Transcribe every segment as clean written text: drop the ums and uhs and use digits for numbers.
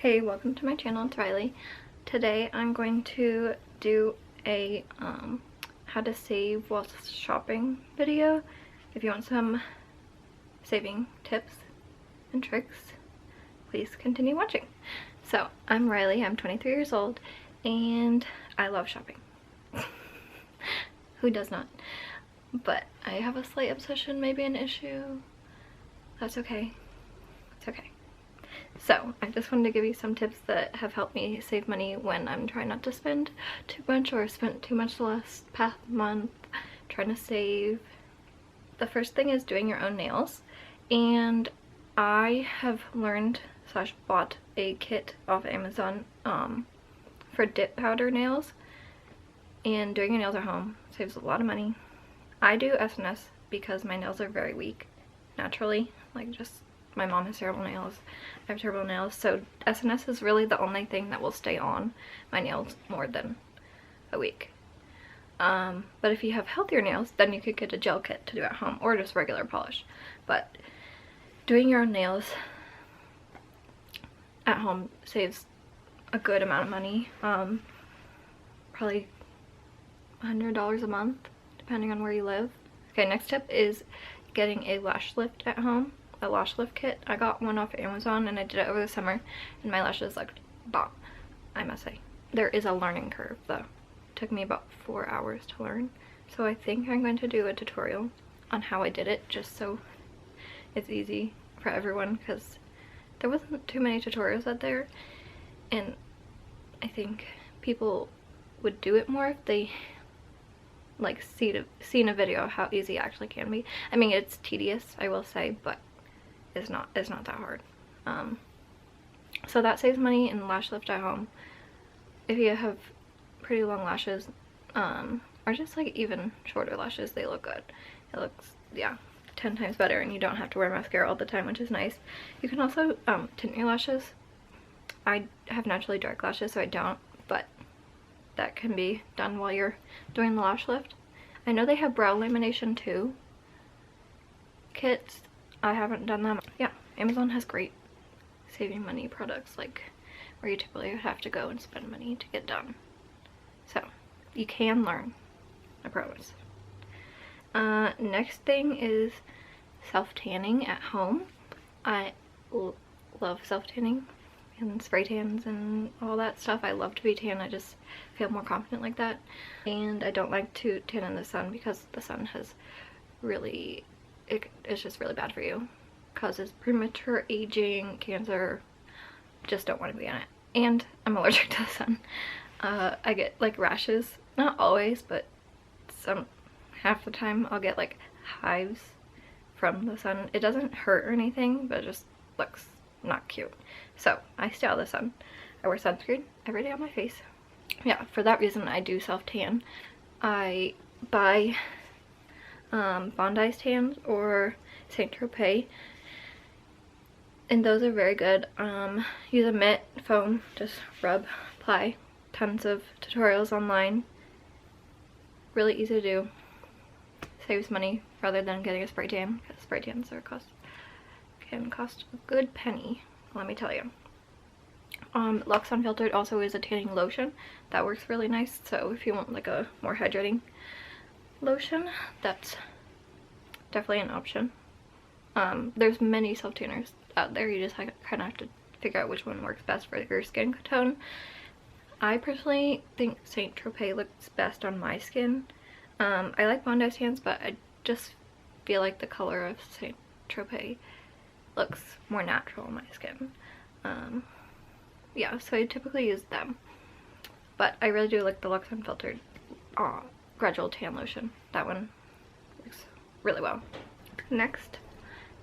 Hey, welcome to my channel. It's Riley. Today I'm going to do a how to save while shopping video. If you want some saving tips and tricks, please continue watching. So I'm Riley, I'm 23 years old, and I love shopping. Who does not? But I have a slight obsession, maybe an issue. That's okay. It's okay. So I just wanted to give you some tips that have helped me save money when I'm trying not to spend too much or spent too much the last past month trying to save. The first thing is doing your own nails, and I have learned / bought a kit off Amazon for dip powder nails, and doing your nails at home saves a lot of money. I do SNS because my nails are very weak naturally, like just my mom has terrible nails, I have terrible nails, so SNS is really the only thing that will stay on my nails more than a week. But if you have healthier nails, then you could get a gel kit to do at home, or just regular polish. But doing your own nails at home saves a good amount of money, probably $100 a month, depending on where you live. Okay, next tip is getting a lash lift at home. A lash lift kit. I got one off Amazon and I did it over the summer, and my lashes looked bomb, I must say. There is a learning curve though. It took me about 4 hours to learn, so I think I'm going to do a tutorial on how I did it, just so it's easy for everyone, because there wasn't too many tutorials out there, and I think people would do it more if they like seen a video of how easy it actually can be. I mean, it's tedious, I will say, but it's not that hard. So that saves money in lash lift at home. If you have pretty long lashes, or just like even shorter lashes, they look good. It looks, yeah, 10 times better, and you don't have to wear mascara all the time, which is nice. You can also tint your lashes. I have naturally dark lashes, so I don't, but that can be done while you're doing the lash lift. I know they have brow lamination too kits. I haven't done them. Yeah, Amazon has great saving money products, like where you typically have to go and spend money to get done. So you can learn, I promise. Next thing is self-tanning at home. I love self-tanning and spray tans and all that stuff. I love to be tan. I just feel more confident like that. And I don't like to tan in the sun because the sun has really, it's just really bad for you. Causes premature aging, cancer. Just don't want to be in it. And I'm allergic to the sun. I get like rashes, not always, but half the time I'll get like hives from the sun. It doesn't hurt or anything, but it just looks not cute. So I stay out of the sun. I wear sunscreen every day on my face. Yeah, for that reason I do self tan. I buy Bondi's tans or Saint Tropez, and those are very good. Use a mitt, foam, just rub, apply. Tons of tutorials online. Really easy to do. Saves money rather than getting a spray tan, because spray tans can cost a good penny, let me tell you. Lux Unfiltered also is a tanning lotion that works really nice, so if you want like a more hydrating lotion, that's definitely an option. There's many self tanners out there. You just kind of have to figure out which one works best for your skin tone. I personally think Saint Tropez looks best on my skin. I like Bondi tans, but I just feel like the color of Saint Tropez looks more natural on my skin. Yeah, so I typically use them, but I really do like the Lux Unfiltered gradual tan lotion. That one works really well. Next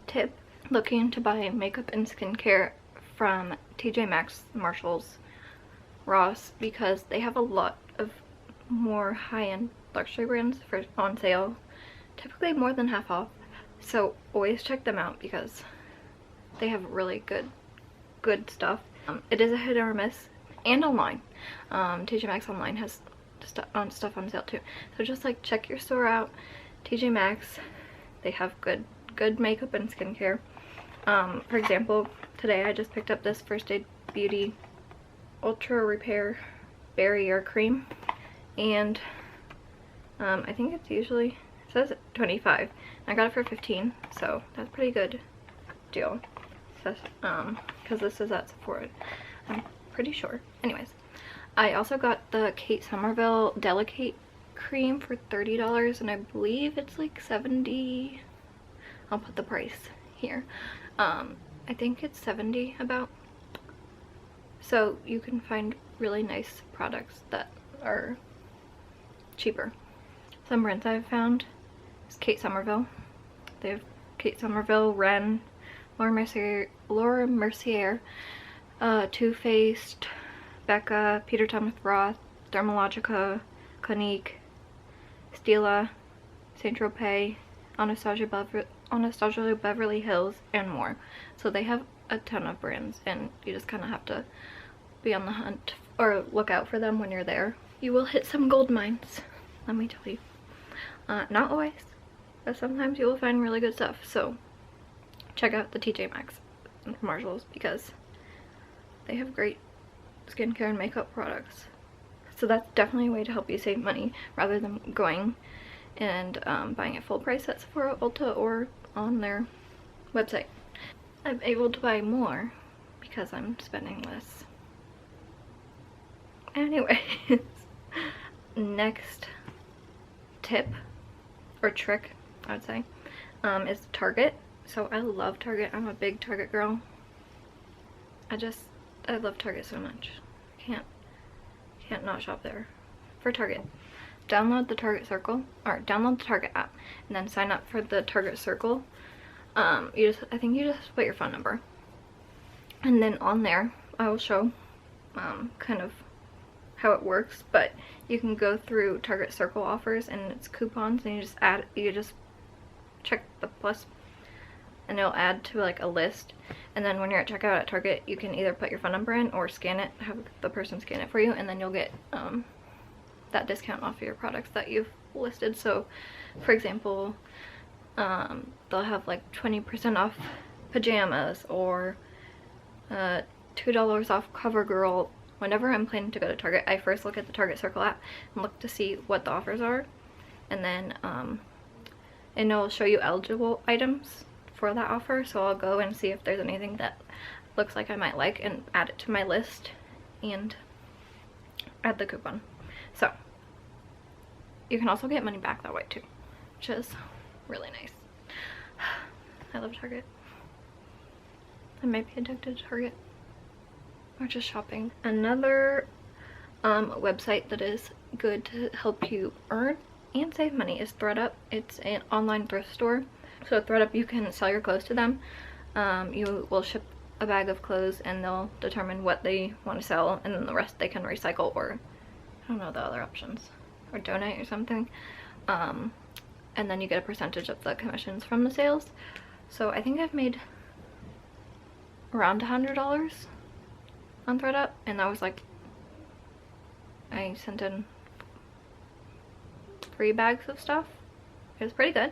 tip, looking to buy makeup and skincare from TJ Maxx, Marshalls, Ross, because they have a lot of more high-end luxury brands on sale, typically more than half off. So always check them out because they have really good stuff. It is a hit or miss, and online. TJ Maxx online has stuff on sale too. So just like check your store out. TJ Maxx, they have good makeup and skincare. For example, today I just picked up this First Aid Beauty Ultra Repair Barrier Cream, and I think it's usually, it says 25. I got it for 15, so that's a pretty good deal. It says, because this is at Sephora, I'm pretty sure. Anyways, I also got the Kate Somerville Delicate Cream for $30, and I believe it's like 70. I'll put the price here. I think it's 70 about. So you can find really nice products that are cheaper. Some brands I've found is Kate Somerville. They have Kate Somerville, Ren, Laura Mercier, Too Faced, Becca, Peter Thomas Roth, Dermalogica, Clinique, Stella, Saint Tropez, Anastasia Beverly Hills, and more. So they have a ton of brands, and you just kind of have to be on the hunt or look out for them when you're there. You will hit some gold mines, let me tell you. Not always, but sometimes you will find really good stuff. So check out the TJ Maxx and Marshalls, because they have great skincare and makeup products. So that's definitely a way to help you save money rather than going and buying it full price at Sephora, Ulta, or on their website. I'm able to buy more because I'm spending less. Anyways, next tip or trick, I would say, is Target. So I love Target. I'm a big Target girl. I love Target so much. Can't not shop there. For Target, download the Target Circle, or download the Target app, and then sign up for the Target Circle. I think you just put your phone number, and then on there I will show kind of how it works, but you can go through Target Circle offers and it's coupons, and you just check the plus, and it'll add to like a list. And then when you're at checkout at Target, you can either put your phone number in or scan it, have the person scan it for you, and then you'll get that discount off of your products that you've listed. So for example, they'll have like 20% off pajamas, or $2 off CoverGirl. Whenever I'm planning to go to Target, I first look at the Target Circle app and look to see what the offers are, and then and it'll show you eligible items for that offer. So I'll go and see if there's anything that looks like I might like and add it to my list and add the coupon. So you can also get money back that way too, which is really nice. I love Target. I might be addicted to Target, or just shopping. Another website that is good to help you earn and save money is ThredUp. It's an online thrift store. So at ThredUp, you can sell your clothes to them. You will ship a bag of clothes, and they'll determine what they want to sell, and then the rest they can recycle, or I don't know the other options, or donate or something. And then you get a percentage of the commissions from the sales. So I think I've made around $100 on ThredUp, and that was like, I sent in 3 bags of stuff. It was pretty good.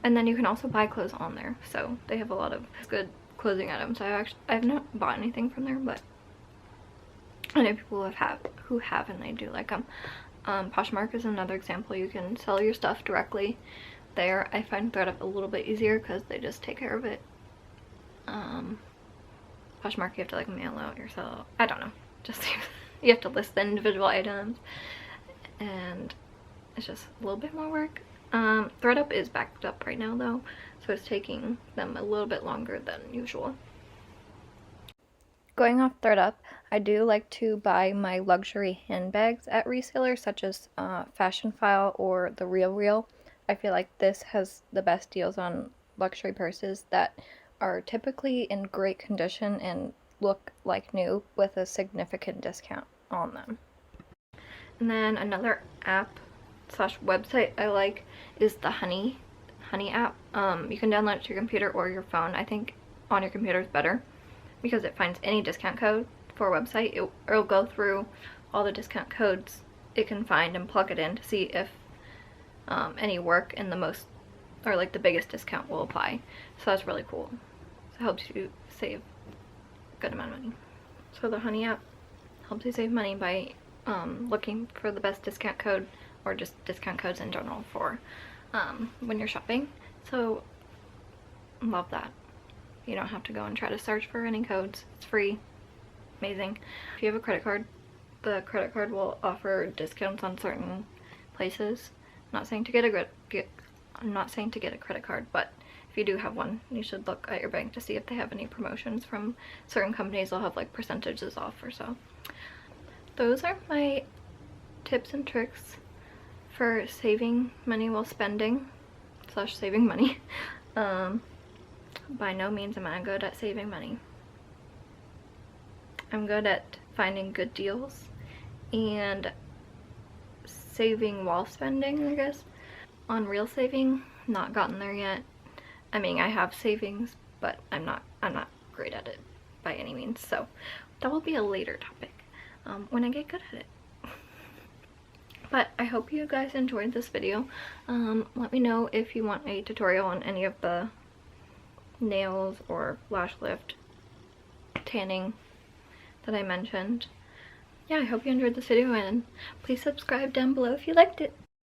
And then you can also buy clothes on there, so they have a lot of good clothing items. I've not bought anything from there, but I know people who have, and they do like them. Poshmark is another example. You can sell your stuff directly there. I find ThredUp a little bit easier because they just take care of it. Poshmark, you have to like mail out yourself. I don't know. Just you have to list the individual items, and it's just a little bit more work. ThredUp is backed up right now though, so it's taking them a little bit longer than usual. Going off ThredUp, I do like to buy my luxury handbags at resellers such as Fashion File or The Real. I feel like this has the best deals on luxury purses that are typically in great condition and look like new with a significant discount on them. And then another app / website I like is the Honey app. You can download it to your computer or your phone. I think on your computer is better because it finds any discount code for a website. It'll go through all the discount codes it can find and plug it in to see if any work in the most, or like the biggest discount will apply. So that's really cool. So it helps you save a good amount of money. So the Honey app helps you save money by looking for the best discount code, or just discount codes in general for when you're shopping. So love that. You don't have to go and try to search for any codes. It's free. Amazing. If you have a credit card, the credit card will offer discounts on certain places. I'm not saying to get a credit card, but if you do have one, you should look at your bank to see if they have any promotions from certain companies. They'll have like percentages off or so. Those are my tips and tricks for saving money while spending / saving money. By no means am I good at saving money. I'm good at finding good deals and saving while spending, I guess. On real saving, not gotten there yet. I mean, I have savings, but I'm not great at it by any means. So that will be a later topic when I get good at it. But I hope you guys enjoyed this video. Let me know if you want a tutorial on any of the nails or lash lift, tanning that I mentioned. Yeah, I hope you enjoyed this video, and please subscribe down below if you liked it.